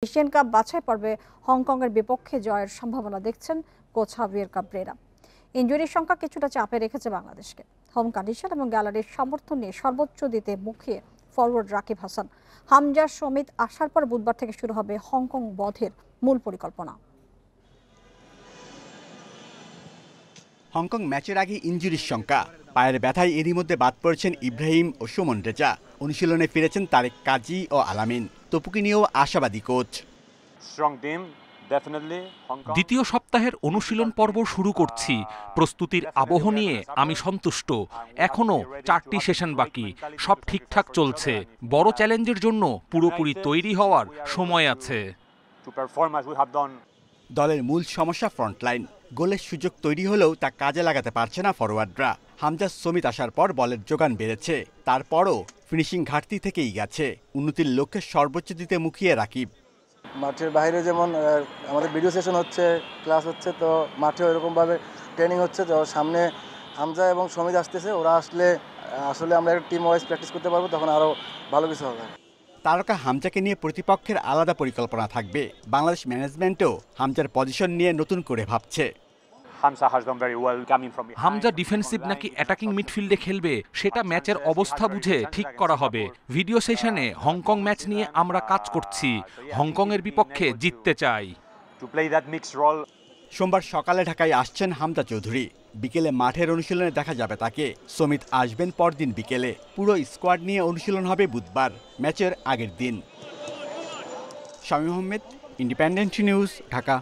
Asian cup বাছাই পর্বে হংকংয়ের বিপক্ষে জয়ের সম্ভাবনা দেখছেন কোচ হাভিয়ের কাব্রেরা। ইনজুরির সংখ্যা কিছুটা চাপে রেখেছে বাংলাদেশকে। হোম কন্ডিশন এবং গ্যালারির সমর্থন নিয়ে সর্বোচ্চ দিতে মুখিয়ে ফরওয়ার্ড রাকিব হাসান। হামজা সমিত আসার পর বুধবার থেকে শুরু হবে হংকং বধের মূল পরিকল্পনা। হংকং ম্যাচের আগে ইনজুরির শঙ্কা, পায়ের ব্যথায় এরই মধ্যে বাদ পড়েছেন ইব্রাহিম ও সুমন রেজা। অনুশীলনে ফিরেছেন তারেক কাজী ও আলামিন। তপুকে নিয়েও আশাবাদী কোচ। দ্বিতীয় সপ্তাহের অনুশীলন পর্ব শুরু করছি। প্রস্তুতির আবহ নিয়ে আমি সন্তুষ্ট। এখনো 4টি সেশন বাকি, সব ঠিকঠাক চলছে। বড় চ্যালেঞ্জের জন্য পুরোপুরি তৈরি হওয়ার সময় আছে। দলের মূল সমস্যা ফ্রন্টলাইন। গোলের সুযোগ তৈরি হলেও তা কাজে লাগাতে পারছে না ফরওয়ার্ডরা। হামজা সমিত আসার পর বলের যোগান বেড়েছে, তারপরও ফিনিশিং ঘাটতি থেকেই গেছে। উন্নতির লক্ষ্যে সর্বোচ্চ দিতে মুখিয়ে রাকিব। মাঠের বাইরে যেমন আমাদের ভিডিও সেশন হচ্ছে, ক্লাস হচ্ছে, তো মাঠেও এরকমভাবে ট্রেনিং হচ্ছে। তো সামনে হামজা এবং সমিত আসতেছে, ওরা আসলে আমরা একটা টিম ওয়াইজ প্র্যাকটিস করতে পারবো, তখন আরও ভালো কিছু হবে। তারকা হামজাকে নিয়ে প্রতিপক্ষের আলাদা পরিকল্পনা থাকবে। বাংলাদেশ ম্যানেজমেন্টও হামজার পজিশন নিয়ে নতুন করে ভাবছে। হামজা ডিফেন্সিভ নাকি অ্যাটাকিং মিডফিল্ডে খেলবে সেটা ম্যাচের অবস্থা বুঝে ঠিক করা হবে। ভিডিও সেশনে হংকং ম্যাচ নিয়ে আমরা কাজ করছি। হংকংয়ের বিপক্ষে জিততে চাই। সোমবার সকালে ঢাকায় আসছেন হামজা চৌধুরী। বিকেলে মাঠের অনুশীলনে দেখা যাবে তাকে। সমিত আসবেন পরদিন বিকেলে। পুরো স্কোয়াড নিয়ে অনুশীলন হবে বুধবার, ম্যাচের আগের দিন। Shamim Ahmed, independent news, Dhaka.